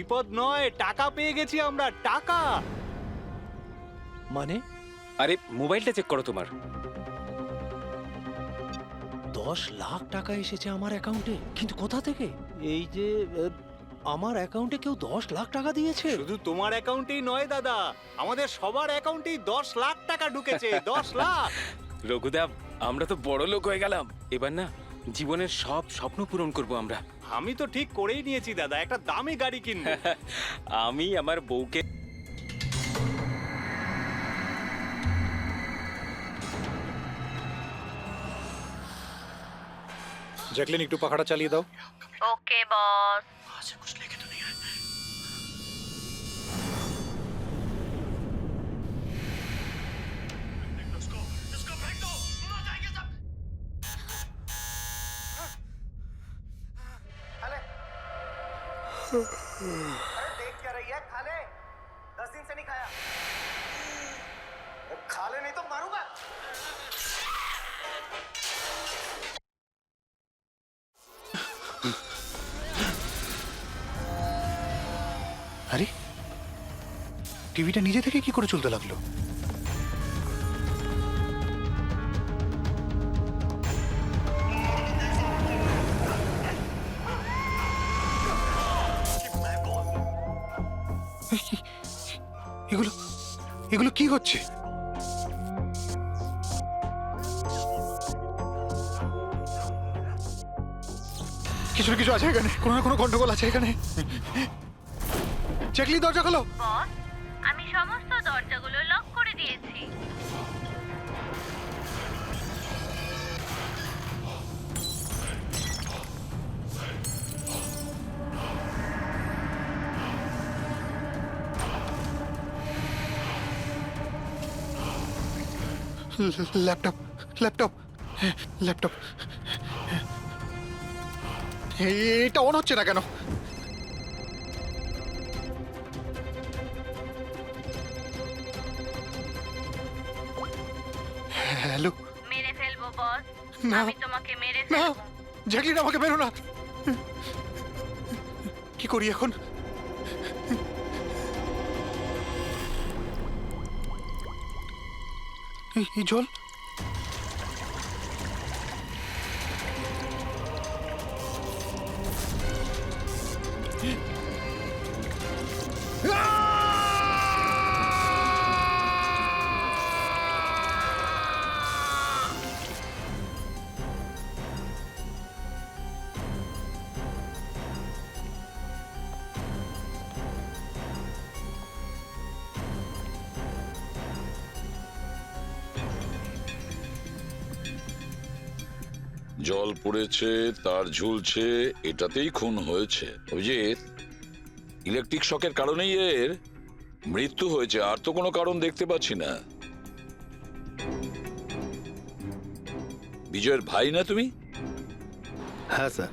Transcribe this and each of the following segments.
বিপদ নয়, টাকা পেয়ে গেছি আমরা, টাকা। মানে আরে মোবাইলটা চেক করো তোমার। 10 লাখ টাকা এসেছে আমার অ্যাকাউন্টে, কিন্তু কোথা থেকে? এই যে আমার অ্যাকাউন্টে কেউ 10 লাখ টাকা দিয়েছে? শুধু তোমার অ্যাকাউন্টেই নয় দাদা, আমাদের সবার অ্যাকাউন্টেই 10 লাখ টাকা ঢুকেছে। 10 লাখ। রঘুদা, আমরা তো বড় লোক হয়ে গেলাম। এবার না জীবনের সব স্বপ্ন পূরণ করব আমরা। আমি তো ঠিক করেই নিয়েছি দাদা, একটা দামি গাড়ি কিনবো। আমি আমার বউকে জ্যাকলিন একটু পাখাটা চালিয়ে দাও। ওকে বস। देख क्या रही है? खा ले, 10 दिन से नहीं खाया। खा ले नहीं तो मारूंगा। আরে টিভিটা নিজে থেকে কি করে চলতে লাগলো? এগুলো এগুলো কি হচ্ছে? কিছু না কিছু আছে এখানে, কোনো না কোনো গন্ডগোল আছে এখানে। জ্যাকলিন দরজা খোলো। বস, আমি সমস্ত দরজাগুলো লক করে দিয়েছি। ল্যাপটপ ল্যাপটপ ল্যাপটপ এটা অন হচ্ছে না কেন? হ্যালো। মেরে ফেলবো বস, না। আমি তোমাকে মেরে না ফেলবো। জ্যাকলিন, আমাকে বেরো না। কি করি এখন? এই জল। জল পড়েছে, তার ঝুলছে, এটাতেই খুন হয়েছে। অভিজিৎ, ইলেকট্রিক শকের কারণেই এর মৃত্যু হয়েছে, আর তো কোনো কারণ দেখতে পাচ্ছি না। বিজয়ের ভাই না তুমি? হ্যাঁ স্যার।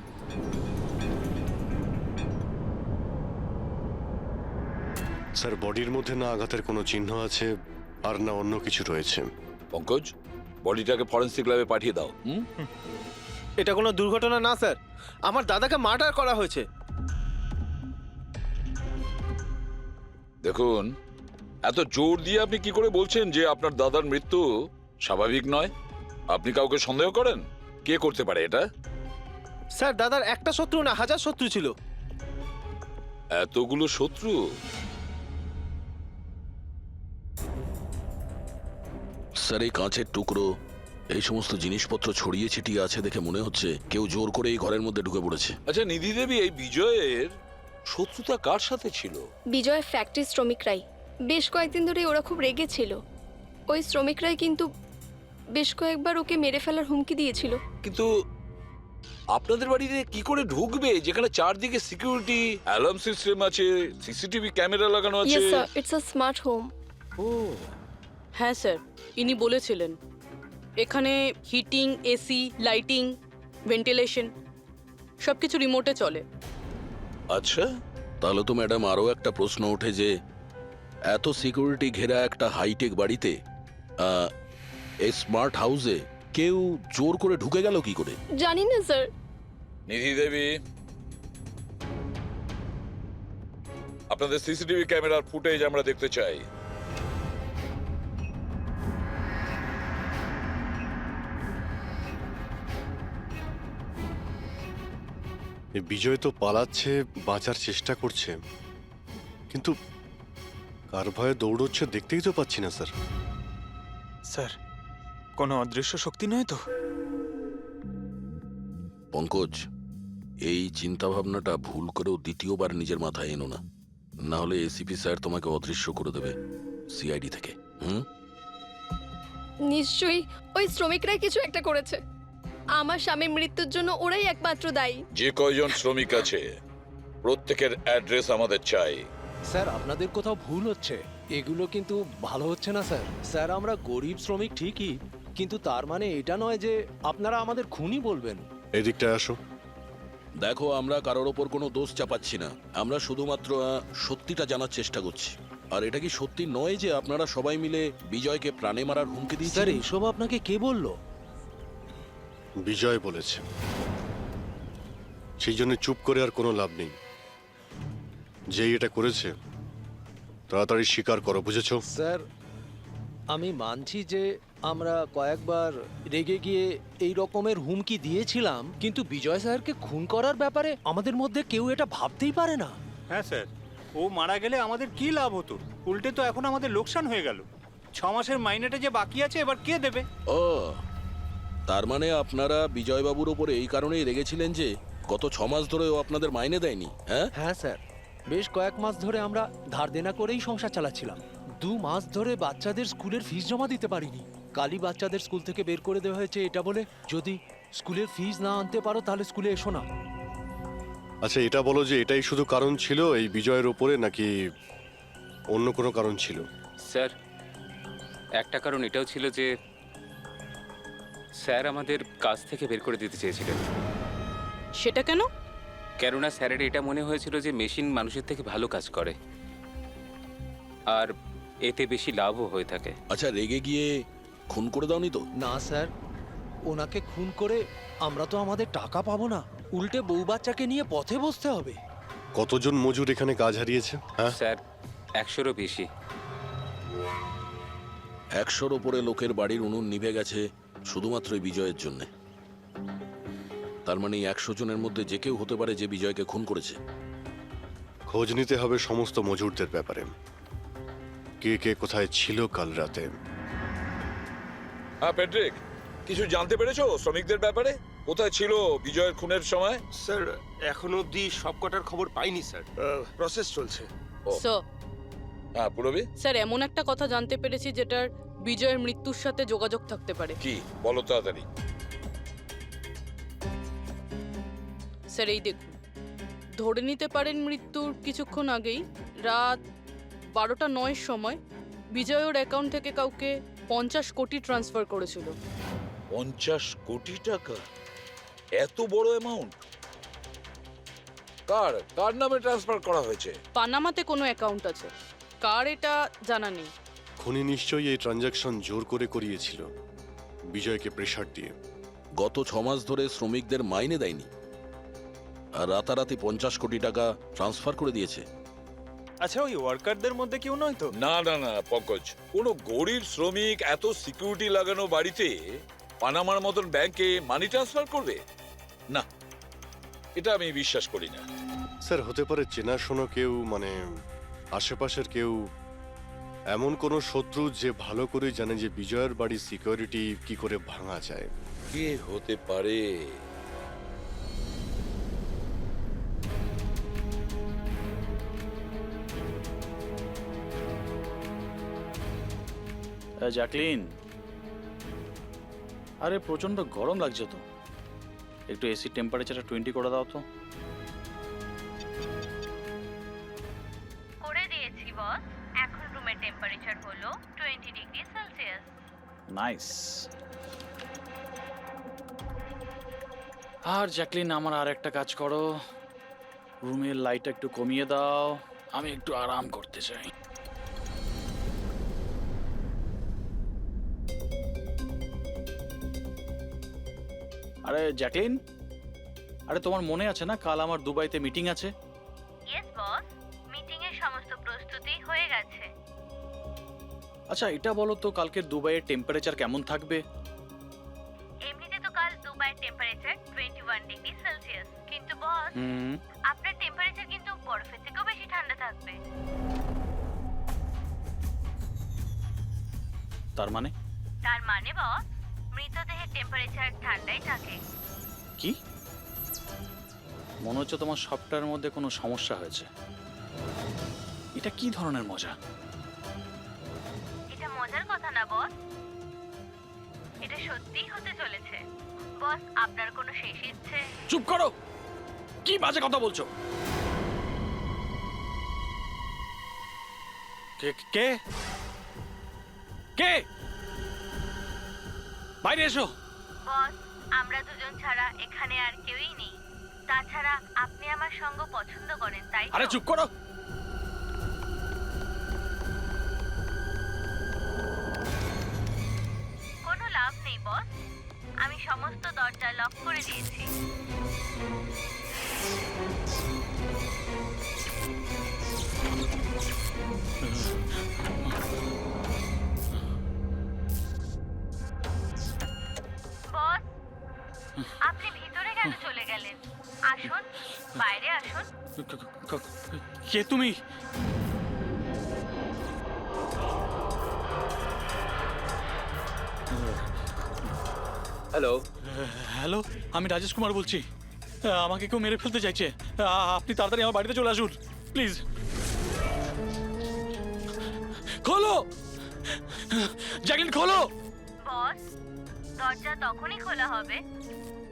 স্যার, বডির মধ্যে না আঘাতের কোনো চিহ্ন আছে আর না অন্য কিছু রয়েছে। পঙ্কজ, বডিটাকে ফরেন্সিক ল্যাবে পাঠিয়ে দাও। এটা কোনো দুর্ঘটনা না স্যার, আমার দাদাকে মার্ডার করা হয়েছে। দেখুন, এত জোর দিয়ে আপনি কি করে বলছেন যে আপনার দাদার মৃত্যু স্বাভাবিক নয়? আপনি কাউকে সন্দেহ করেন? কে করতে পারে এটা? স্যার, দাদার একটা শত্রু না, হাজার শত্রু ছিল। এতগুলো শত্রু? স্যার, এই কাঁচের টুকরো, এই সমস্ত জিনিসপত্র ছড়িয়ে ছিটিয়ে আছে দেখে মনে হচ্ছে কেউ জোর করে এই ঘরের মধ্যে ঢুকে পড়েছে। আচ্ছা নিধি দেবী, এই বিজয়ের শত্রুতা কার সাথে ছিল? বিজয় ফ্যাক্টরি শ্রমিকরাই। বেশ কয়েকদিন ধরে ওরা খুব রেগে ছিল। ওই শ্রমিকরাই কিন্তু বেশ কয়েকবার ওকে মেরে ফেলার হুমকি দিয়েছিল। কিন্তু আপনাদের বাড়িতে কি করে ঢুকবে যেখানে চারদিকে সিকিউরিটি, অ্যালার্ম সিস্টেম আছে, সিসিটিভি ক্যামেরা লাগানো আছে? Yes sir, it's a smart home. ও, হ্যাঁ স্যার, ইনি বলেছিলেন এখানে হিটিং, এসি, লাইটিং, ভেন্টিলেশন সবকিছু রিমোটে চলে। আচ্ছা। তাহলে তো ম্যাডাম আরও একটা প্রশ্ন ওঠে যে এত সিকিউরিটি ঘেরা একটা হাইটেক বাড়িতে, এই স্মার্ট হাউসে কেউ জোর করে ঢুকে গেল কি করে? জানি না স্যার। নিধি দেবী, আপনাদের সিসিটিভি ক্যামেরার ফুটেজ আমরা দেখতে চাই। এই বিজয় তো পালাচ্ছে, বাঁচার চেষ্টা করছে, কিন্তু কার ভয়ে দৌড়চ্ছে দেখতেই তো পাচ্ছি না স্যার। স্যার কোনো অদৃশ্য শক্তি নয় তো? পঙ্কজ, এই চিন্তা ভাবনাটা ভুল করেও দ্বিতীয়বার নিজের মাথায় এনো না, না হলে এসিপি স্যার তোমাকে অদৃশ্য করে দেবে সিআইডি থেকে। নিশ্চয়ই ওই শ্রমিকরাই কিছু একটা করেছে। আমার স্বামীর মৃত্যুর জন্য ওরাই একমাত্র দায়ী। যে কয়জন শ্রমিক আছে প্রত্যেকের অ্যাড্রেস আমাদের চাই। স্যার আপনাদের কোথাও ভুল হচ্ছে, এগুলো কিন্তু ভালো হচ্ছে না স্যার। স্যার আমরা গরিব শ্রমিক ঠিকই, কিন্তু তার মানে এটা নয় যে আপনারা আমাদের খুনি বলবেন। এদিকটায় আসো। দেখো, আমরা কারোর ওপর কোনো দোষ চাপাচ্ছি না, আমরা শুধুমাত্র সত্যিটা জানার চেষ্টা করছি। আর এটা কি সত্যি নয় যে আপনারা সবাই মিলে বিজয়কে প্রাণে মারার হুমকি স্যার দিয়েছেন? এসব আপনাকে কে বললো? বিজয় বলেছে, সেই জন্য চুপ করে আর কোনো লাভ নেই। যেই এটা করেছে তাড়াতাড়ি স্বীকার করো, বুঝেছো? স্যার আমি মানছি যে আমরা কয়েকবার রেগে গিয়ে এই রকমের হুমকি দিয়েছিলাম, কিন্তু বিজয় স্যারকে খুন করার ব্যাপারে আমাদের মধ্যে কেউ এটা ভাবতেই পারে না। হ্যাঁ স্যার, ও মারা গেলে আমাদের কি লাভ হতো? উল্টে তো এখন আমাদের লোকসান হয়ে গেল। 6 মাসের মাইনেটা যে বাকি আছে এবার কে দেবে? ও, তার মানে আপনারা বিজয়বাবুর ওপরে এই কারণেই রেগেছিলেন যে গত 6 মাস ধরে ও আপনাদের মাইনে দেয়নি? হ্যাঁ হ্যাঁ স্যার, বেশ কয়েক মাস ধরে আমরা ধার দেনা করেই সংসার চালাচ্ছিলাম। 2 মাস ধরে বাচ্চাদের স্কুলের ফিস জমা দিতে পারিনি। কালই বাচ্চাদের স্কুল থেকে বের করে দেওয়া হয়েছে এটা বলে, যদি স্কুলের ফিস না আনতে পারো তাহলে স্কুলে এসো না। আচ্ছা এটা বলো যে এটাই শুধু কারণ ছিল এই বিজয়ের ওপরে, নাকি অন্য কোনো কারণ ছিল? স্যার একটা কারণ এটাও ছিল যে স্যার আমাদের কাজ থেকে বের করে দিতে চেয়েছিলেন। সেটা কেন? কেননা স্যারের এটা মনে হয়েছিল যে মেশিন মানুষের থেকে ভালো কাজ করে আর এতে বেশি লাভও হয়ে থাকে। আচ্ছা, রেগে গিয়ে খুন করে দাওনি তো? না স্যার, ওনাকে খুন করে আমরা তো আমাদের টাকা পাবো না, উল্টে বউ বাচ্চাকে নিয়ে পথে বসতে হবে। কতজন মজুর এখানে কাজ হারিয়েছে? হ্যাঁ স্যার 100-এরও বেশি। 100-র ওপরে লোকের বাড়ির উনুন নিভে গেছে শুধুমাত্র এই বিজয়ের জন্য। তার মানে 100 জনের মধ্যে যে কেউ হতে পারে যে বিজয়কে খুন করেছে। খোঁজ নিতে হবে সমস্ত মজুরদের ব্যাপারে, কে কে কোথায় ছিল কাল রাতে। হ্যাঁ প্যাট্রিক, কিছু জানতে পেরেছো শ্রমিকদের ব্যাপারে? কোথায় ছিল বিজয়ের খুনের সময়? স্যার এখনো অবধি সব কটার খবর পাইনি স্যার, প্রসেস চলছে। স্যার, হ্যাঁ পুরবি, স্যার এমন একটা কথা জানতে পেরেছি যেটার বিজয়ের মৃত্যুর সাথে যোগাযোগ থাকতে পারে। কি বলো তাড়াতাড়ি। স্যার এই দেখুন, ধরে নিতে পারেন মৃত্যুর কিছুক্ষণ আগেই রাত 12:09 সময় বিজয় ওর অ্যাকাউন্ট থেকে কাউকে 50 কোটি ট্রান্সফার করেছিল। 50 কোটি টাকা? এত বড় অ্যামাউন্ট কার কার নামে ট্রান্সফার করা হয়েছে? পানামাতে কোনো অ্যাকাউন্ট আছে, কার এটা জানা নেই। খুনি নিশ্চয়ই এই ট্রানজাকশন জোর করে করিয়েছিল বিজয়কে প্রেসার দিয়ে। গত 6 মাস ধরে শ্রমিকদের মাইনে দেয়নি আর রাতারাতি 50 কোটি টাকা ট্রান্সফার করে দিয়েছে। আচ্ছা ওই ওয়ার্কারদের মধ্যে কেউ নয় তো? না না না পঙ্কজ, কোনো গরিব শ্রমিক এত সিকিউরিটি লাগানো বাড়িতে পানামার মতন ব্যাংকে মানি ট্রান্সফার করবে? না, এটা আমি বিশ্বাস করি না। স্যার হতে পারে চেনাশোনা কেউ, মানে আশেপাশের কেউ, এমন কোনো শত্রু যে ভালো করে জানে যে বিজয়ের বাড়ির সিকিউরিটি কি করে ভাঙা যায়। কে হতে পারে? জ্যাকলিন, আরে প্রচন্ড গরম লাগছে তো, একটু এসি টেম্পারেচারটা 20 করে দাও তো। করে দিয়েছি বস। এখন রুমের টেম্পারেচার হলো 20 ডিগ্রি সেলসিয়াস। নাইস। আর জ্যাকলিন, আমার আর একটা কাজ করো, রুমের লাইটটা একটু কমিয়ে দাও, আমি একটু আরাম করতে চাই। আরে জ্যাকলিন, আরে তোমার মনে আছে না কাল আমার দুবাইতে মিটিং আছে? ইয়েস বস, মিটিং এ প্রস্তুতি হয়ে গেছে। আচ্ছা এটা বলো তো কালকে দুবাইয়ের টেম্পারেচার কেমন থাকবে? এমনিতে তো কাল দুবাইয়ের টেম্পারেচার 21 ডিগ্রি সেলসিয়াস, কিন্তু বস আপনার টেম্পারেচার কিন্তু বরফের থেকেও বেশি ঠান্ডা থাকবে। তার মানে? তার মানে বস, মৃতদেহের টেম্পারেচার ঠান্ডাই থাকে। কি মনে হচ্ছে তোমার সফটওয়্যারের মধ্যে কোনো সমস্যা হয়েছে। এটা কি ধরনের মজা? এটা মজার কথা না বস, এটা সত্যিই হতে চলেছে। বস, আপনার কোনো শেষ ইচ্ছে? চুপ করো, কি বাজে কথা বলছো? কে কে কে বাইরে এসো। বস, আমরা দুজন ছাড়া এখানে আর কেউই নেই। তাছাড়া আপনি আমার সঙ্গ পছন্দ করেন, তাই তো? আরে চুপ করো। কোনো লাভ নেই বস, আমি সমস্ত দরজা লক করে দিয়েছি। বস, আপনি ভিতরে কেন চলে গেলেন? আসুন, বাইরে আসুন। কে তুমি? হ্যালো, হ্যালো, আমি রাজেশ কুমার বলছি। আমাকে কেউ মেরে ফেলতে চাইছে। আপনি তাড়াতাড়ি আমার বাড়িতে চলে আসুন প্লিজ। খোলো জ্যাকলিন, খোলো। বস, দরজা তখনই খোলা হবে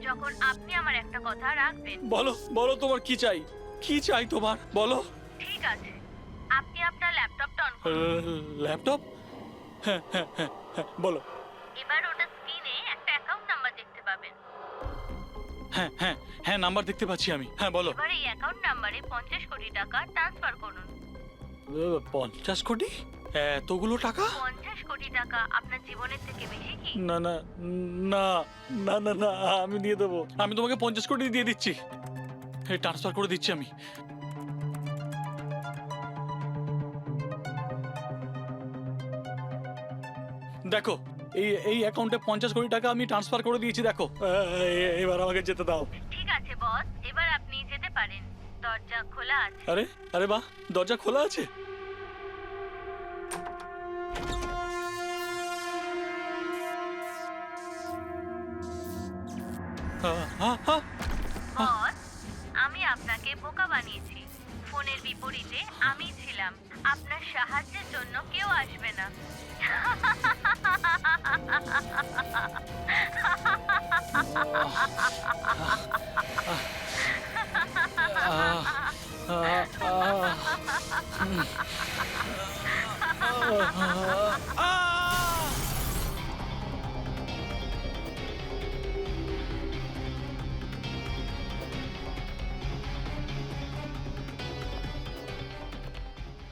যখন আপনি আমার একটা কথা রাখবেন। বলো বলো, তোমার কি চাই? কি চাই তোমার? বলো। ঠিক আছে, আপনি আপনার ল্যাপটপটা অন করুন। ল্যাপটপ? হ্যাঁ হ্যাঁ হ্যাঁ হ্যাঁ, বলো। এবার ওটা স্ক্রিনে একটা অ্যাকাউন্ট নাম্বার দেখতে পাবেন। হ্যাঁ হ্যাঁ হ্যাঁ, নাম্বার দেখতে পাচ্ছি আমি। হ্যাঁ বলো। এবার এই অ্যাকাউন্ট নাম্বারে 50 কোটি টাকা ট্রান্সফার করুন। 50 কোটি? এতগুলো টাকা? 50 কোটি টাকা আপনার জীবনের থেকে বেশি কি? না না না না না না, আমি দিয়ে দেবো। আমি তোমাকে 50 কোটি দিয়ে দিচ্ছি। ট্রান্সফার করে দিচ্ছি আমি। দেখো, এই অ্যাকাউন্টে 50 কোটি টাকা আমি ট্রান্সফার করে দিয়েছি। দেখো, এবার আমাকে যেতে দাও। ঠিক আছে বস, এবার আপনি যেতে পারেন। দরজা খোলা আছে। আরে আরে বাহ, দরজা খোলা আছে। বস, আমি আপনাকে বোকা বানিয়েছি। ফোনের বিপরীতে আমি ছিলাম। আপনার সাহায্যের জন্য কেউ আসবে না।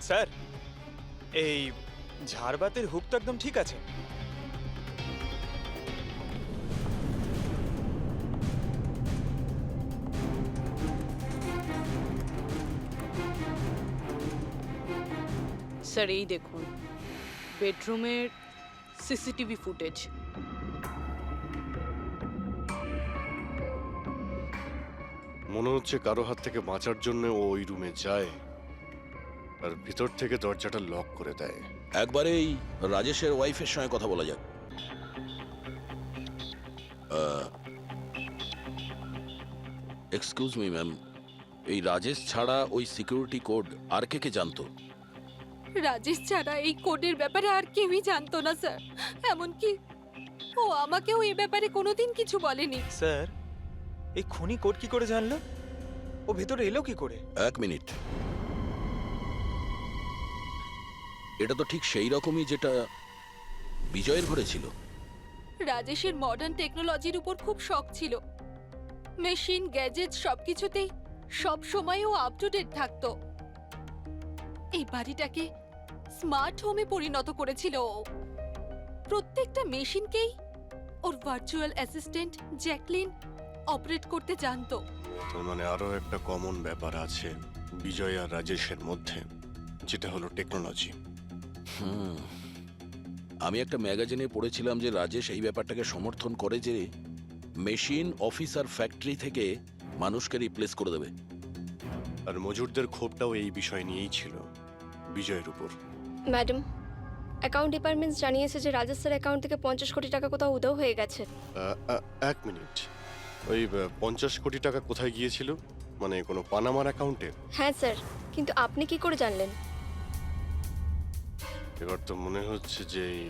স্যার, এই ঝাড়বাতির হুক তো একদম ঠিক আছে। স্যার এই দেখুন বেডরুমের সিসিটিভি ফুটেজ। মনে হচ্ছে কারো হাত থেকে বাঁচার জন্য ও ওই রুমে যায় আর ভিতর থেকে দরজাটা লক করে দেয়। একবারে এই রাজেশের ওয়াইফের সঙ্গে কথা বলা যাক। এক্সকিউজ মি ম্যাম, এই রাজেশ ছাড়া ওই সিকিউরিটি কোড আর কে কে জানতো? রাজেশ ছাড়া এই কোডের ব্যাপারে আর কেউই জানতো না স্যার। এমনকি ও আমাকেও এই ব্যাপারে কোনোদিন কিছু বলেনি। স্যার, এই খুনি কোড কি করে জানলো? ও ভেতরে এলো কি করে? এক মিনিট, এটা তো ঠিক সেই রকমই যেটা বিজয়ের ঘরে ছিল। রাজেশের মডার্ন টেকনোলজির উপর খুব শখ ছিল। মেশিন, গ্যাজেট সবকিছুতেই সব সময় ও আপ টু ডেট থাকতো। এই বাড়িটাকে স্মার্ট হোমে পরিণত করেছিল ও। প্রত্যেকটা মেশিনকেই ওর ভার্চুয়াল অ্যাসিস্ট্যান্ট জ্যাকলিন অপারেট করতে জানতো। তার মানে আরো একটা কমন ব্যাপার আছে বিজয় আর রাজেশের মধ্যে। যেটা হলো টেকনোলজি। আমি একটা ম্যাগাজিনে পড়েছিলাম যে রাজেশ এই ব্যাপারটাকে সমর্থন করে যে মেশিন অফিসার ফ্যাক্টরি থেকে মানুষকে রিপ্লেস করে দেবে। আর মজুরদের ক্ষোভটাও এই বিষয় নিয়েই ছিল, বিজয়ের উপর। ম্যাডাম, অ্যাকাউন্ট ডিপার্টমেন্ট জানিয়েছে যে রাজেশ স্যার অ্যাকাউন্ট থেকে 50 কোটি টাকা কোথাও উধাও হয়ে গেছে। এক মিনিট, ওই 50 কোটি টাকা কোথায় গিয়েছিল? মানে কোনো পানামার অ্যাকাউন্টে? হ্যাঁ স্যার, কিন্তু আপনি কি করে জানলেন? এবার তো মনে হচ্ছে যে এই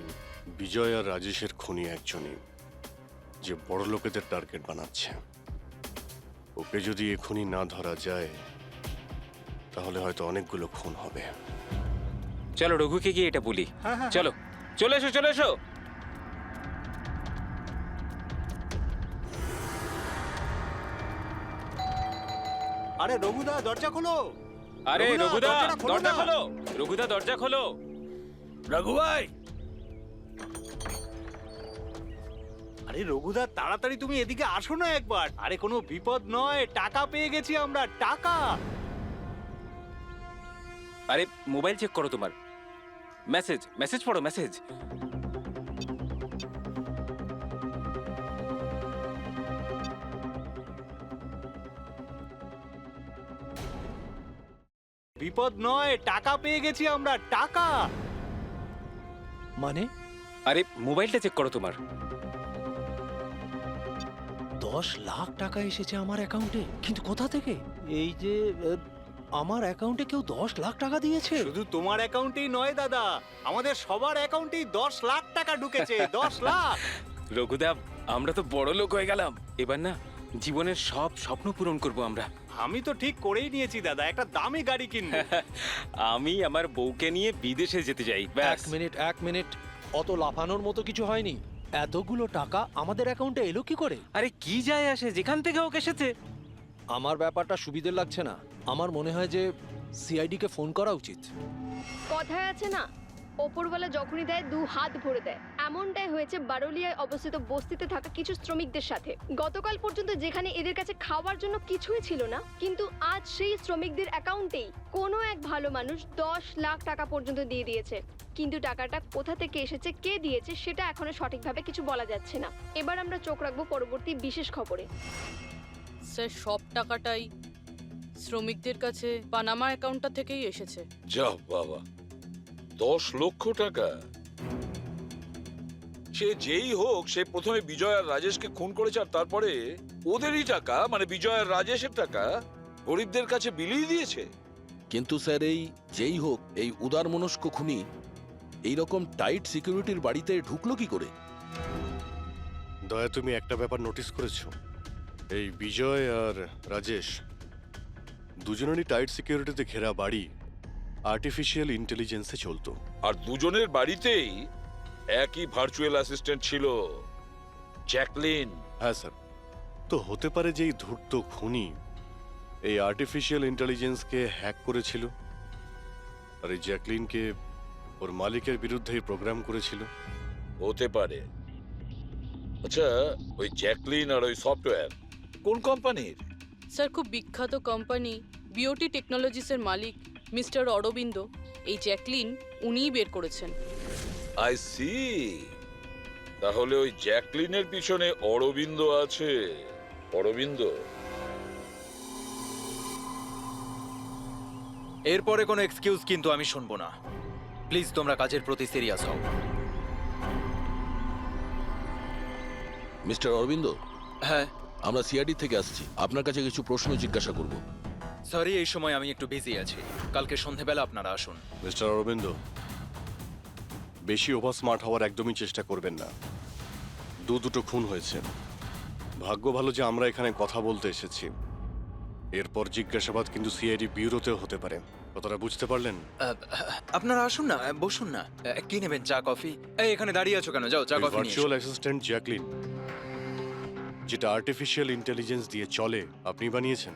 বিজয় আর রাজেশের খুনি একজনই, যে বড় লোকেদের টার্গেট বানাচ্ছে। ওকে যদি এখনই না ধরা যায় তাহলে হয়তো অনেকগুলো খুন হবে। চলো রঘুকে গিয়ে এটা বলি। হ্যাঁ, হ্যাঁ, চলো চলে এসো চলে এসো। আরে রঘুদা, দরজা খোলো। আরে রঘুদা, রঘুদা দরজাটা খোলো দরজা না। খোলো, রঘুদা দরজা খোলো। রঘু ভাই, আরে রঘুদা, তাড়াতাড়ি তুমি এদিকে আসো না একবার। আরে কোনো বিপদ নয়, টাকা পেয়ে গেছি আমরা, টাকা। আরে মোবাইল চেক করো তোমার। মেসেজ মেসেজ পড়ো মেসেজ। বিপদ নয়, টাকা পেয়ে গেছি আমরা, টাকা। মানে আরে মোবাইলটা চেক করো তোমার। 10 লাখ টাকা এসেছে আমার অ্যাকাউন্টে, কিন্তু কোথা থেকে? এই যে আমার অ্যাকাউন্টে কেউ 10 লাখ টাকা দিয়েছে? শুধু তোমার অ্যাকাউন্টেই নয় দাদা, আমাদের সবার অ্যাকাউন্টেই 10 লাখ টাকা ঢুকেছে। 10 লাখ। রঘুদা, আমরা তো বড় লোক হয়ে গেলাম। এবার না জীবনের সব স্বপ্ন পূরণ করব আমরা। আমি তো ঠিক করেই নিয়েছি দাদা, একটা দামি গাড়ি কিনবো। আমি আমার বউকে নিয়ে বিদেশে যেতে চাই। ব্যাস। এক মিনিট, অত লাফানোর মতো কিছু হয়নি। এতগুলো টাকা আমাদের অ্যাকাউন্টে এলো কি করে? আরে কি যায় আসে, যেখান থেকে হোক এসেছে। আমার ব্যাপারটা সুবিধের লাগছে না। আমার মনে হয় যে সিআইডি কে ফোন করা উচিত। কথায় আছে না, ওপরওয়ালা যখনই দেয় 2 হাত ভরে দেয়। এমনটাই হয়েছে বারোলিয়ায় অবস্থিত বস্তিতে থাকা কিছু শ্রমিকদের সাথে। গতকাল পর্যন্ত যেখানে এদের কাছে খাওয়ার জন্য কিছুই ছিল না, কিন্তু আজ সেই শ্রমিকদের অ্যাকাউন্টেই কোনো এক ভালো মানুষ 10 লাখ টাকা পর্যন্ত দিয়ে দিয়েছে। কিন্তু টাকাটা কোথা থেকে এসেছে, কে দিয়েছে, সেটা এখনো সঠিকভাবে কিছু বলা যাচ্ছে না। এবার আমরা চোখ রাখবো পরবর্তী বিশেষ খবরে। স্যার, সব টাকাটাই শ্রমিকদের কাছে পানামা অ্যাকাউন্টটা থেকেই এসেছে। যা বাবা, 10 লক্ষ টাকা! সে যেই হোক, সে প্রথমে বিজয় আর রাজেশকে খুন করেছে, আর তারপরে ওদেরই টাকা, মানে বিজয় আর রাজেশের টাকা গরিবদের কাছে বিলিয়ে দিয়েছে। কিন্তু স্যার, এই যেই হোক, এই উদারমনস্ক খুনি এইরকম টাইট সিকিউরিটির বাড়িতে ঢুকলো কি করে? দয়া, তুমি একটা ব্যাপার নোটিস করেছো? এই বিজয় আর রাজেশ দুজনেরই টাইট সিকিউরিটিতে ঘেরা বাড়ি আর্টিফিশিয়াল ইন্টেলিজেন্সে চলতো। আর দুজনের বাড়িতেই একই ভার্চুয়াল অ্যাসিস্ট্যান্ট ছিল, জ্যাকলিন। হ্যাঁ স্যার, তো হতে পারে যে এই ধূর্ত খুনি এই আর্টিফিশিয়াল ইন্টেলিজেন্সকে হ্যাক করেছিল, আর এই জ্যাকলিনকে ওর মালিকের বিরুদ্ধে প্রোগ্রাম করেছিল। হতে পারে। আচ্ছা, ওই জ্যাকলিন আর ওই সফটওয়্যার কোন কোম্পানির? স্যার, খুব বিখ্যাত কোম্পানি বিওটি টেকনোলজিসের মালিক মিস্টার অরবিন্দ। এই জ্যাকলিন উনিই বের করেছেন। I see. তাহলে ওই জ্যাকলিনের পিছনে অরবিন্দ আছে। অরবিন্দ। এরপরে কোনো এক্সকিউজ কিন্তু আমি শুনবো না। প্লিজ তোমরা কাজের প্রতি সিরিয়াস হও। মিস্টার অরবিন্দ, হ্যাঁ, আমরা সিআইডি থেকে আসছি। আপনার কাছে কিছু প্রশ্ন জিজ্ঞাসা করব। সরি, এই সময় আমি একটু বিজি আছি। কালকে সন্ধেবেলা আপনারা আসুন। মিস্টার অরবিন্দ, বেশি ওভার স্মার্ট হওয়ার একদমই চেষ্টা করবেন না। দুটো খুন হয়েছে। ভাগ্য ভালো যে আমরা এখানে কথা বলতে এসেছি। এরপর জিজ্ঞাসাবাদ কিন্তু সিআইডি ব্যুরোতেও হতে পারে। কথাটা বুঝতে পারলেন? আপনারা আসুন না, বসুন না। কি নেবেন, চা কফি? এই এখানে দাঁড়িয়ে আছো কেন? যাও চা কফি নিয়ে ভার্চুয়াল অ্যাসিস্ট্যান্ট জ্যাকলিন, যেটা আর্টিফিশিয়াল ইন্টেলিজেন্স দিয়ে চলে, আপনি বানিয়েছেন?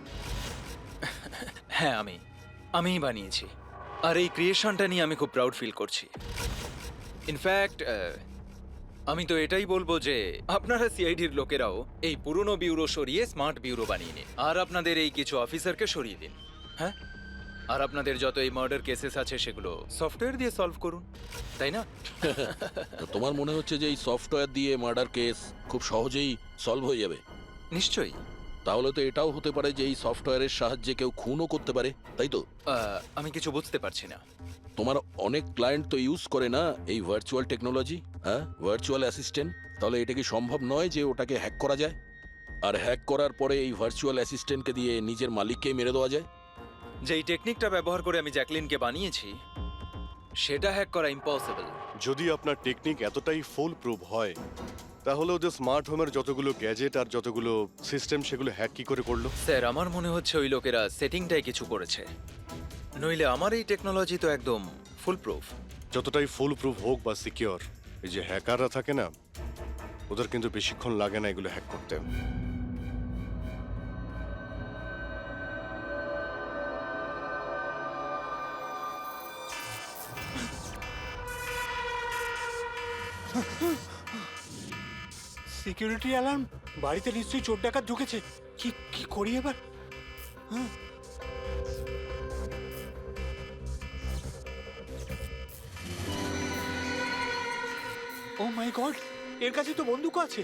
হ্যাঁ, আমিই বানিয়েছি। আর এই ক্রিয়েশনটা নিয়ে আমি খুব প্রাউড ফিল করছি। ইনফ্যাক্ট আমি তো এটাই বলবো যে আপনারা সিআইডির লোকেরাও এই পুরনো ব্যুরো সরিয়ে স্মার্ট ব্যুরো বানিয়ে নিন, আর আপনাদের এই কিছু অফিসারকে সরিয়ে দিন। হ্যাঁ, আর আপনাদের যত এই মার্ডার কেসেস আছে সেগুলো সফটওয়্যার দিয়ে সলভ করুন, তাই না? তো তোমার মনে হচ্ছে যে এই সফটওয়্যার দিয়ে মার্ডার কেস খুব সহজেই সলভ হয়ে যাবে? নিশ্চয়ই। তাহলে তো এটাও হতে পারে যে এই সফটওয়্যারের সাহায্যে কেউ খুনও করতে পারে, তাই তো? আমি কিছু বুঝতে পারছি না। তোমার অনেক ক্লায়েন্ট তো ইউজ করে না এই ভার্চুয়াল টেকনোলজি, হ্যাঁ, ভার্চুয়াল অ্যাসিস্ট্যান্ট। তাহলে এটা কি সম্ভব নয় যে ওটাকে হ্যাক করা যায়, আর হ্যাক করার পরে এই ভার্চুয়াল অ্যাসিস্ট্যান্টকে দিয়ে নিজের মালিককেই মেরে দেওয়া যায়? যেই টেকনিকটা ব্যবহার করে আমি জ্যাকলিনকে বানিয়েছি সেটা হ্যাক করা ইম্পসিবল। যদি আপনার টেকনিক এতটাই ফুল প্রুফ হয়, তাহলে ওদের স্মার্ট হোমের যতগুলো গ্যাজেট আর যতগুলো সিস্টেম সেগুলো হ্যাক কি করে করলো? স্যার, আমার মনে হচ্ছে ওই লোকেরা সেটিংটাই কিছু করেছে, নইলে আমার এই টেকনোলজি তো একদম ফুল প্রুফ। যতটাই ফুল প্রুফ হোক বা সিকিউর, এই যে হ্যাকাররা থাকে না, ওদের কিন্তু বেশিক্ষণ লাগে না এগুলো হ্যাক করতে। Security alarm! বাড়িতে নিশ্চয়ই চোর ডাকাত ঢুকেছে। কি কি করি এবার? হ্যাঁ। ও মাই গড, এর কাছে তো বন্দুক আছে।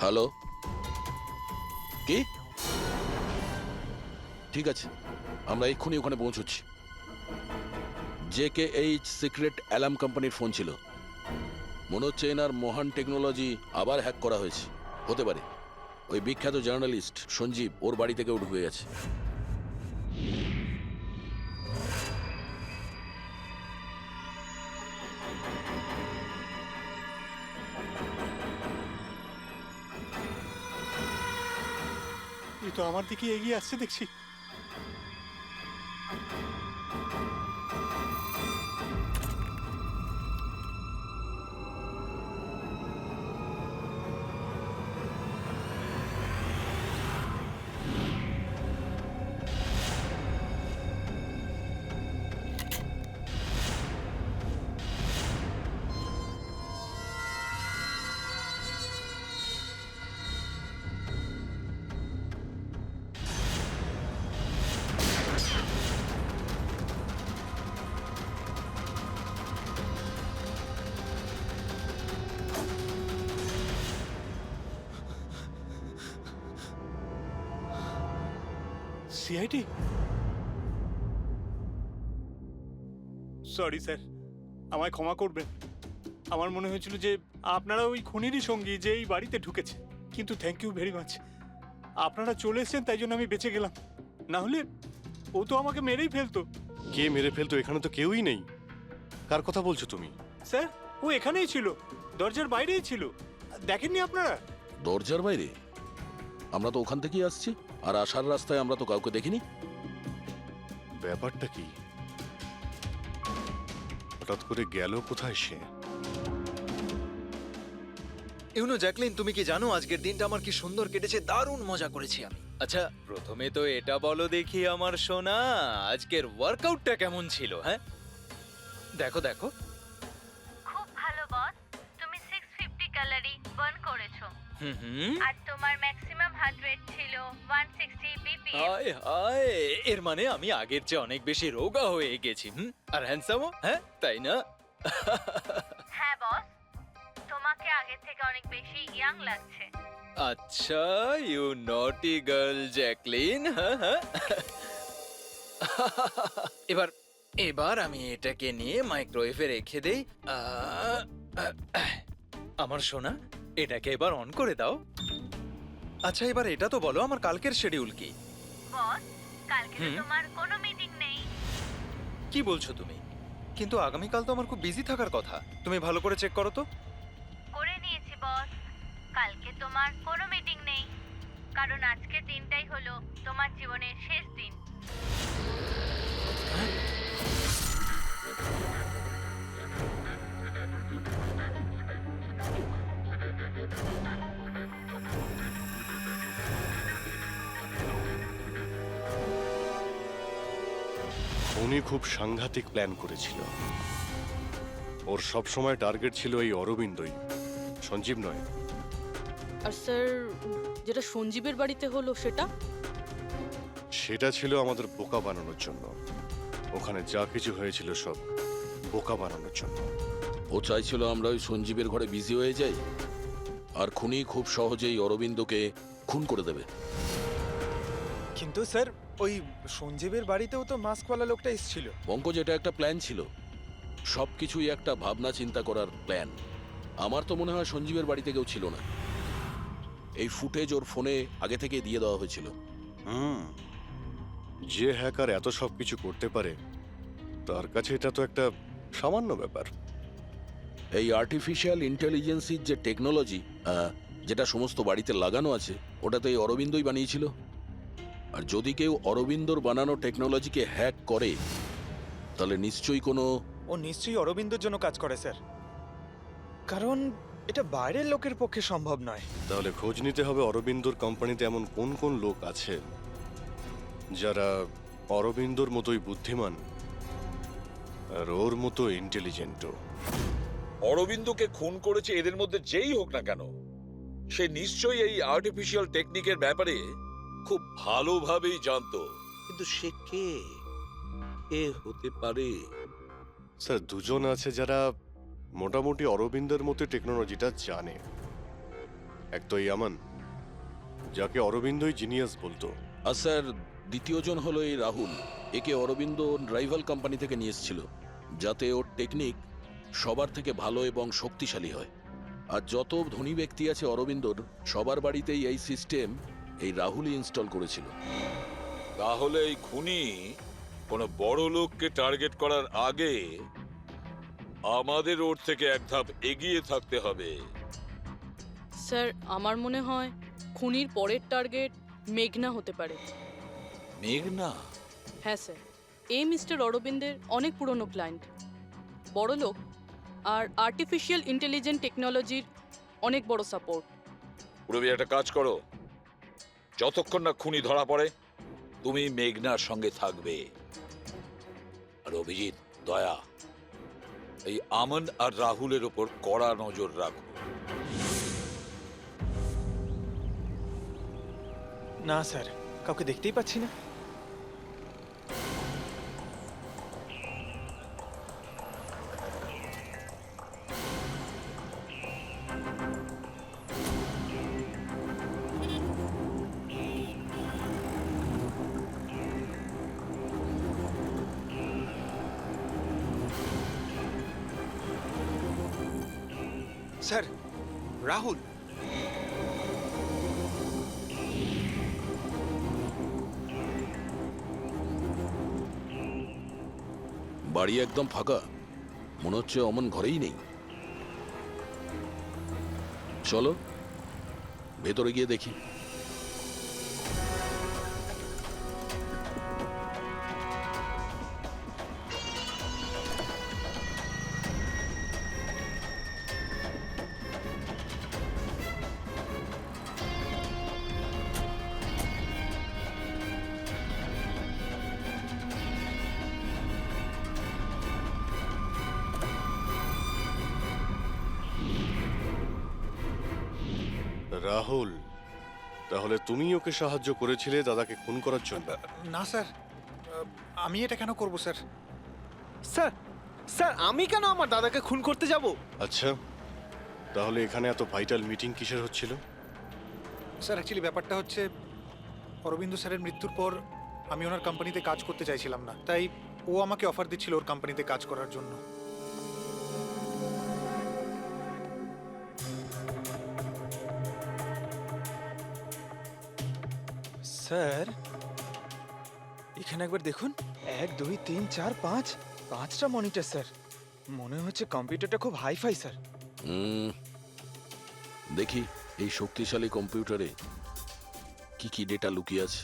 হ্যালো, কি? ঠিক আছে, আমরা এক্ষুনি ওখানে পৌঁছচ্ছি। JKH সিক্রেট অ্যালার্ম কোম্পানির ফোন ছিল। মনে হচ্ছে এনার মহান টেকনোলজি আবার হ্যাক করা হয়েছে। হতে পারে ওই বিখ্যাত জার্নালিস্ট সঞ্জীব ওর বাড়ি থেকে ঢুকে গেছে। এই তো আমার দিকে এগিয়ে আসছে দেখছি। সিআইডি? সরি স্যার, আমায় ক্ষমা করবেন। আমার মনে হয়েছিল যে আপনারা ওই খুনিরই সঙ্গী যে এই বাড়িতে ঢুকেছে। কিন্তু থ্যাংক ইউ ভেরি মাচ, আপনারা চলে এসেছেন তাই জন্য আমি বেঁচে গেলাম। না হলে ও তো আমাকে মেরেই ফেলতো। কে মেরে ফেলতো? এখানে তো কেউই নেই। কার কথা বলছো তুমি? স্যার, ও এখানেই ছিল, দরজার বাইরেই ছিল। দেখেননি আপনারা? দরজার বাইরে? আমরা তো ওখান থেকেই আসছি, আর আসার রাস্তায় আমরা তো কাউকে দেখিনি। ব্যাপারটা কি? হঠাৎ করে গেল কোথায় সে? ইউনো জ্যাকলিন, তুমি কি জানো আজকের দিনটা আমার কি সুন্দর কেটেছে? দারুণ মজা করেছি আমি। আচ্ছা, প্রথমে তো এটা বলো দেখি আমার সোনা, আজকের ওয়ার্কআউটটা কেমন ছিল? হ্যাঁ, দেখো দেখো। খুব ভালো বস, তুমি 650 ক্যালোরি বার্ন করেছো হুম, আর তোমার ম্যাক্সিমাম হার্ট রেট ছিল 160 বিপিএম। হায় হায়, এর মানে আমি আগের চেয়ে অনেক বেশি রোগা হয়ে গেছি। আর হ্যান্ডসামও, হ্যাঁ তাই না? হ্যাঁ বস, তোমাকে আগের থেকে অনেক বেশি ইয়াং লাগছে। আচ্ছা, ইউ নটি গার্ল জ্যাকলিন। এবার এবার আমি এটাকে নিয়ে মাইক্রোওয়েভে রেখে দেই। আমার সোনা, এটাকে এবার অন করে দাও। আচ্ছা, এবার এটা তো বলো আমার কালকের শিডিউল কি? বস, কালকে তো তোমার কোনো মিটিং নেই। কি বলছো তুমি? কিন্তু আগামীকাল তো আমার খুব বিজি থাকার কথা। তুমি ভালো করে চেক করো তো। করে নিয়েছি বস, কালকে তোমার কোনো মিটিং নেই, কারণ আজকের দিনটাই হলো তোমার জীবনের শেষ দিন। খুনি খুব সাংঘাতিক প্ল্যান করেছিল। ওর সবসময় টার্গেট ছিল এই অরবিন্দই, সঞ্জীব নয়। আর স্যার, যেটা সঞ্জীবের বাড়িতে হলো সেটা? সেটা ছিল আমাদের বোকা বানানোর জন্য। ওখানে যা কিছু হয়েছিল সব বোকা বানানোর জন্য। ও চাইছিল আমরা ওই সঞ্জীবের ঘরে বিজি হয়ে যাই, আর খুনি খুব সহজেই অরবিন্দকে খুন করে দেবে। কিন্তু স্যার, ওই সঞ্জীবের বাড়িতেও তো মাস্কওয়ালা লোকটা এসেছিল। পঙ্কজ, এটা একটা প্ল্যান ছিল, সবকিছুই একটা ভাবনা চিন্তা করার প্ল্যান। আমার তো মনে হয় সঞ্জীবের বাড়িতে কেউ ছিল না। এই ফুটেজ ওর ফোনে আগে থেকে দিয়ে দেওয়া হয়েছিল। যে হ্যাকার এত সব কিছু করতে পারে, তার কাছে এটা তো একটা সামান্য ব্যাপার। এই আর্টিফিশিয়াল ইন্টেলিজেন্সির যে টেকনোলজি, যেটা সমস্ত বাড়িতে লাগানো আছে, ওটা তো এই অরবিন্দই বানিয়েছিল। আর যদি কেউ অরবিন্দর বানানো টেকনোলজিকে হ্যাক করে, তাহলে নিশ্চয়ই কোনো... ও নিশ্চয়ই অরবিন্দর জন্য কাজ করে স্যার, কারণ এটা বাইরের লোকের পক্ষে সম্ভব নয়। তাহলে খোঁজ নিতে হবে অরবিন্দর কোম্পানিতে এমন কোন কোন লোক আছে যারা অরবিন্দর মতোই বুদ্ধিমান আর ওর মতো ইন্টেলিজেন্টও। অরবিন্দকে খুন করেছে এদের মধ্যে যেই হোক না কেন, সে নিশ্চয়ই এই আর্টিফিশিয়াল টেকনিকের ব্যাপারে খুব ভালোভাবেই জানতো। কিন্তু সে কে হতে পারে? স্যার, দুজন আছে যারা মোটামুটি অরবিন্দের মতো টেকনোলজিটা জানে। এক তো ইয়ামান, যাকে অরবিন্দই জিনিয়াস বলতো। আর স্যার, দ্বিতীয়জন হলো এই রাহুল। একে অরবিন্দ রাইভাল কোম্পানি থেকে নিয়ে এসেছিল, যাতে ওর টেকনিক সবার থেকে ভালো এবং শক্তিশালী হয়। আর যত ধনী ব্যক্তি আছে অরবিন্দর, সবার বাড়িতেই এই সিস্টেম এই রাহুলই ইনস্টল করেছিল। তাহলে এই খুনি কোনো বড় লোককে টার্গেট করার আগে আমাদের ওর থেকে এক ধাপ এগিয়ে থাকতে হবে। স্যার, আমার মনে হয় খুনির পরের টার্গেট মেঘনা হতে পারে। মেঘনা? হ্যাঁ স্যার, এই মিস্টার অরবিন্দের অনেক পুরনো ক্লায়েন্ট, বড় লোক, আর আর্টিফিশিয়াল ইন্টেলিজেন্ট টেকনোলজির অনেক বড় সাপোর্ট। পুরবি, একটা কাজ করো, যতক্ষণ না খুনি ধরা পড়ে তুমি মেঘনার সঙ্গে থাকবে। আর অভিজিৎ, দয়া, এই আমন আর রাহুলের ওপর কড়া নজর রাখো। না স্যার, কাউকে দেখতেই পাচ্ছি না। স্যার, রাহুল। বাড়ি একদম ফাঁকা, মনে হচ্ছে অমন ঘরেই নেই। চলো ভেতরে গিয়ে দেখি। রাহুল, তাহলে তুমি ওকে সাহায্য করেছিলে দাদাকে খুন করার জন্য? না স্যার, আমি এটা কেন করব স্যার? স্যার, স্যার, আমি কেন আমার দাদাকে খুন করতে যাব? আচ্ছা, তাহলে এখানে এত ভাইটাল মিটিং কিসের হচ্ছিল? স্যার, অ্যাকচুয়ালি ব্যাপারটা হচ্ছে, অরবিন্দ স্যারের মৃত্যুর পর আমি ওনার কোম্পানিতে কাজ করতে চাইছিলাম না, তাই ও আমাকে অফার দিচ্ছিল ওর কোম্পানিতে কাজ করার জন্য। স্যার, এখানে একবার দেখুন, 1 2 3 4 5, 5টা মনিটর স্যার। মনে হচ্ছে কম্পিউটারটা খুব হাইফাই স্যার। দেখি এই শক্তিশালী কম্পিউটারে কি কি ডেটা লুকিয়ে আছে।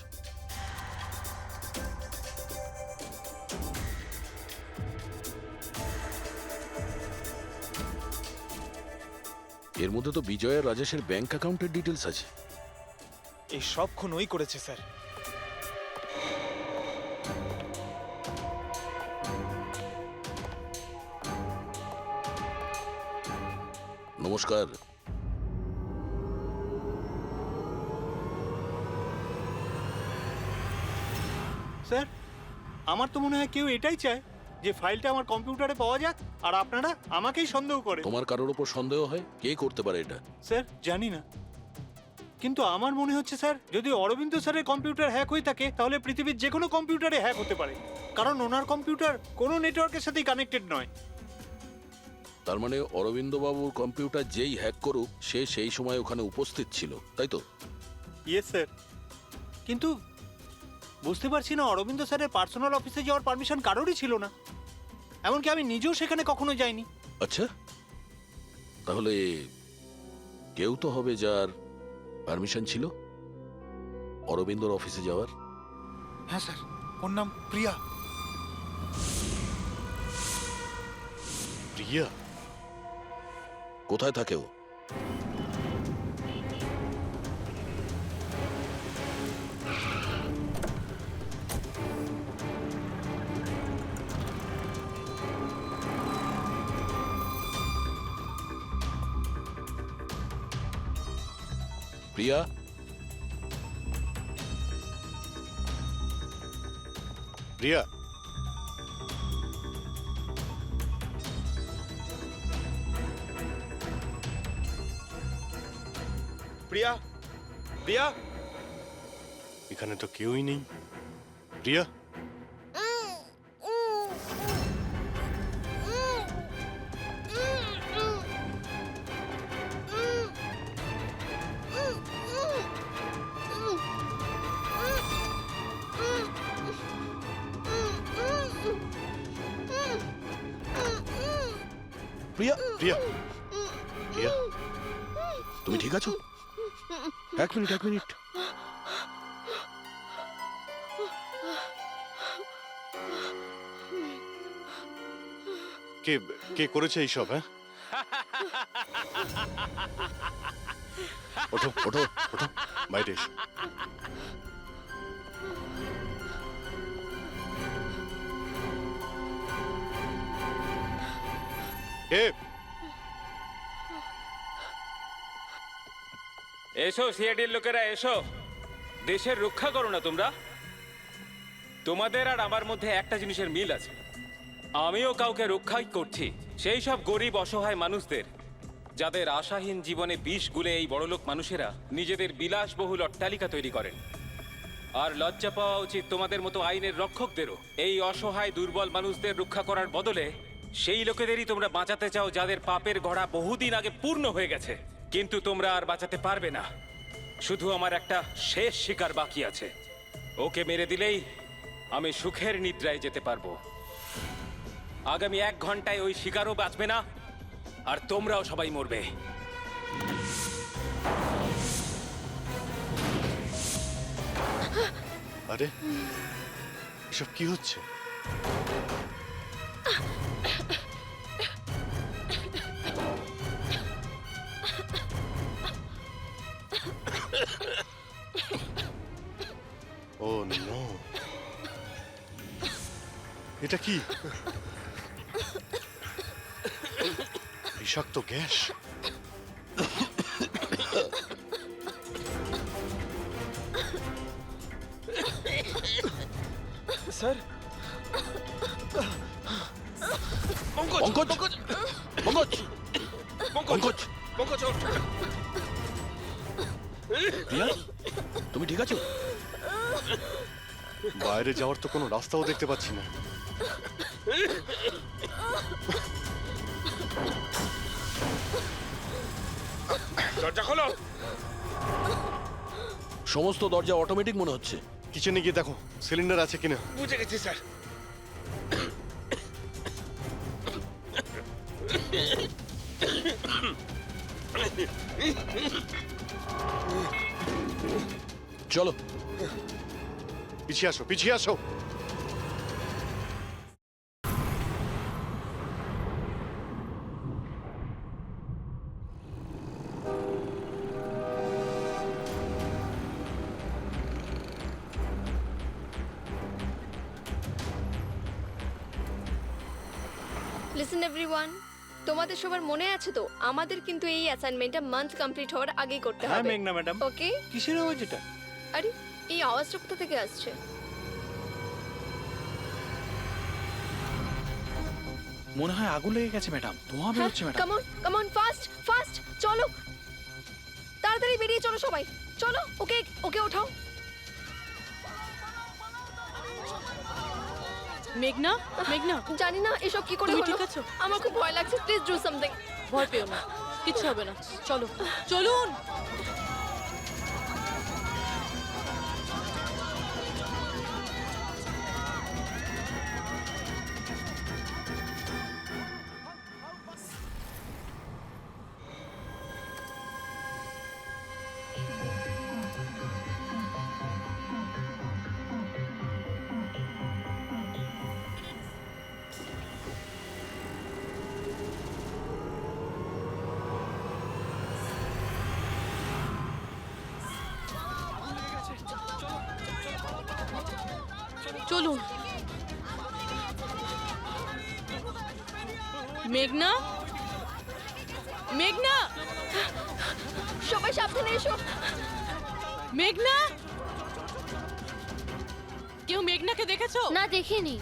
এর মধ্যে তো বিজয় আর রাজেশের ব্যাংক অ্যাকাউন্টের ডিটেলস আছে। এই সব খুন ওই করেছে স্যার। নমস্কার। স্যার আমার তো মনে হয় কেউ এটাই চায় যে ফাইলটা আমার কম্পিউটারে পাওয়া যাক, আর আপনারা আমাকেই সন্দেহ করেন। তোমার কারোর উপর সন্দেহ হয়? কে করতে পারে এটা? স্যার জানি না, কিন্তু আমার মনে হচ্ছে স্যার যদি অরবিন্দ স্যারের কম্পিউটার হ্যাক হয়ে থাকে তাহলে পৃথিবীর যে কোনো কম্পিউটারে হ্যাক হতে পারে, কারণ ওনার কম্পিউটার কোনো নেটওয়ার্কের সাথেই কানেক্টেড নয়। তার মানে অরবিন্দ বাবুর কম্পিউটার যেই হ্যাক করুক সে সেই সময় ওখানে উপস্থিত ছিল, তাই তো? ইয়েস স্যার, কিন্তু বুঝতে পারছি না অরবিন্দ স্যারের পার্সোনাল অফিসে যাওয়ার পারমিশন কারোরই ছিল না, এমনকি আমি নিজেও সেখানে কখনো যাইনি। আচ্ছা, তাহলে কেউ তো হবে যার পারমিশন ছিল অরবিন্দর অফিসে যাওয়ার। হ্যাঁ স্যার, ওর নাম প্রিয়া। প্রিয়া? কোথায় থাকে ও? প্রিয়া? প্রিয়া? প্রিয়া? প্রিয়া? এখানে তো কেউই নেই। প্রিয়া? প্রিয়া? প্রিয়া? প্রিয়া? তুমি ঠিক আছো? এক মিনিট। কে কে করেছে এইসব? হ্যাঁ, ওঠো ওঠো ওঠো, বাইরে এসো। এ এসো সিআইডির লোকেরা, এসো। দেশের রক্ষা করো না তোমরা? তোমাদের আর আমার মধ্যে একটা জিনিসের মিল আছে, আমিও কাউকে রক্ষাই করছি, সেই সব গরিব অসহায় মানুষদের যাদের আশাহীন জীবনে বিষ গুলে এই বড়লোক মানুষেরা নিজেদের বিলাসবহুল অট্টালিকা তৈরি করেন। আর লজ্জা পাওয়া উচিত তোমাদের মতো আইনের রক্ষকদেরও। এই অসহায় দুর্বল মানুষদের রক্ষা করার বদলে সেই লোকেদেরই তোমরা বাঁচাতে চাও যাদের পাপের ঘোড়া বহুদিন আগে পূর্ণ হয়ে গেছে, কিন্তু তোমরা আর বাঁচাতে পারবে না। শুধু আমার একটা শেষ শিকার বাকি আছে, ওকে মেরে দিলেই আমি সুখের নিদ্রায় যেতে পারবো। আগামী 1 ঘন্টায় ওই শিকারও বাঁচবে না, আর তোমরাও সবাই মরবে। আরে এসব কি হচ্ছে? ও নো, এটা কি? বিষাক্ত গ্যাস। স্যার, পঙ্কজ! প্রিয়া, তুমি ঠিক আছো? বাইরে যাওয়ার তো কোনো রাস্তাও দেখতে পাচ্ছি না। দরজা খোলো। সমস্ত দরজা অটোমেটিক মনে হচ্ছে। কিচেনে গিয়ে দেখো সিলিন্ডার আছে কিনা। বুঝে গেছি স্যার। চলো পিছিয়ে আসো। Listen everyone, তোমাদের সবার মনে আছে তো আমাদের কিন্তু এই অ্যাসাইনমেন্টটা মান্থ কমপ্লিট হওয়ার আগেই করতে হ্যাঁ হবে। মেঘনা ম্যাডাম। ওকে? কিসের আওয়াজ এটা? আরে এই আওয়াজটা কোথা থেকে আসছে? মনে হয় আগুন লেগে গেছে ম্যাডাম, ধোঁয়া বেরোচ্ছে madam. Come on fast fast চলো, তাড়াতাড়ি বেরিয়ে চলো সবাই, চলো। ওকে ওকে ওঠাও। মেঘনা, মেঘনা, জানি না এসব কি করে তুমি হলো। ঠিক আছো? আমার খুব ভয় লাগছে, প্লিজ ডু সামথিং। ভয় পেও না, কিচ্ছু হবে না, চলো চলুন। চলুন। মেঘনা, মেঘনা, সবাই সাবধানে এসো। মেঘনা, কেউ মেঘনাকে দেখেছো? না দেখিনি।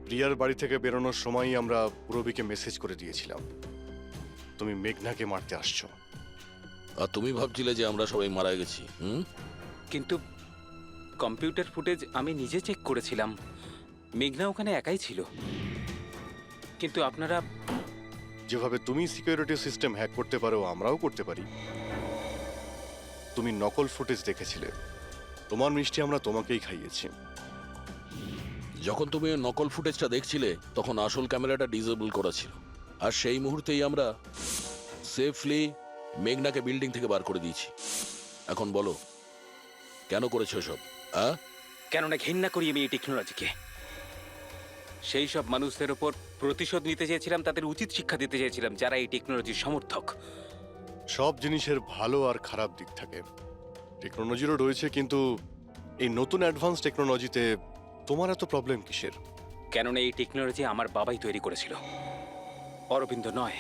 প্রিয়ার বাড়ি থেকে বেরোনোর সময়ই আমরা পুরবীকে মেসেজ করে দিয়েছিলাম তুমি মেঘনাকে মারতে আসছো। আর তুমি ভাবছিলে যে আমরা সবাই মারা গেছি? কিন্তু কম্পিউটার ফুটেজ আমি নিজে চেক করেছিলাম, মেঘনা ওখানে একাই ছিল। কিন্তু আপনারা যেভাবে তুমি সিকিউরিটি সিস্টেম হ্যাক করতে পারো আমরাও করতে পারি। তুমি নকল ফুটেজ দেখেছিলে, তোমার মিষ্টি আমরা তোমাকেই খাইয়েছি। যখন তুমি ওই নকল ফুটেজটা দেখছিলে তখন আসল ক্যামেরাটা ডিসেবল করা ছিল, আর সেই মুহূর্তেই আমরা সেফলি মেঘনাকে বিল্ডিং থেকে বার করে দিয়েছি। এখন বলো কেন করেছো সব? কেননা ঘৃণা করি আমি এই টেকনোলজিকে। সেই সব মানুষদের ওপর প্রতিশোধ নিতে চেয়েছিলাম, তাদের উচিত শিক্ষা দিতে চেয়েছিলাম যারা এই টেকনোলজির সমর্থক। সব জিনিসের ভালো আর খারাপ দিক থাকে, টেকনোলজিরও রয়েছে, কিন্তু এই নতুন অ্যাডভান্স টেকনোলজিতে তোমার এত প্রবলেম কিসের? কেননা এই টেকনোলজি আমার বাবাই তৈরি করেছিল, অরবিন্দ নয়।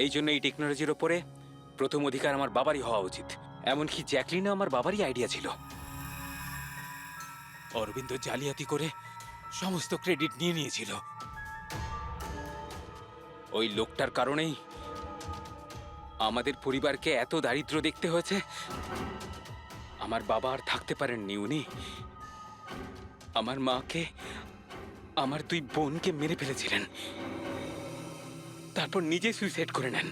এই জন্য এই টেকনোলজির ওপরে প্রথম অধিকার আমার বাবারই হওয়া উচিত। এমনকি জ্যাকলিনও আমার বাবারই আইডিয়া ছিল। অরবিন্দ জালিয়াতি করে সমস্ত ক্রেডিট নিয়ে নিয়েছিল। ওই লোকটার কারণেই আমাদের পরিবারকে এত দারিদ্র দেখতে হয়েছে। আমার বাবা আর থাকতে পারেননি, উনি আমার মাকে, আমার দুই বোনকে মেরে ফেলেছিলেন, তারপর নিজে সুইসাইড করে নেন।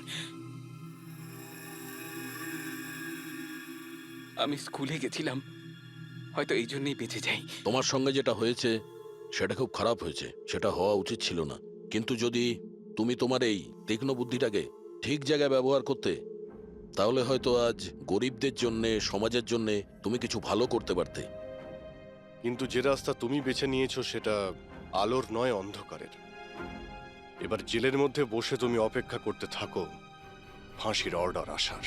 আমি স্কুলে গেছিলাম, হয়তো এই জন্যই বেঁচে যাই। তোমার সঙ্গে যেটা হয়েছে সেটা খুব খারাপ হয়েছে, সেটা হওয়া উচিত ছিল না। কিন্তু যদি তুমি তোমার এই তীক্ষ্ণ বুদ্ধিটাকে ঠিক জায়গায় ব্যবহার করতে, তাহলে হয়তো আজ গরিবদের জন্যে, সমাজের জন্যে তুমি কিছু ভালো করতে পারতে। কিন্তু যে রাস্তা তুমি বেছে নিয়েছো সেটা আলোর নয়, অন্ধকারের। এবার জেলের মধ্যে বসে তুমি অপেক্ষা করতে থাকো ফাঁসির অর্ডার আসার।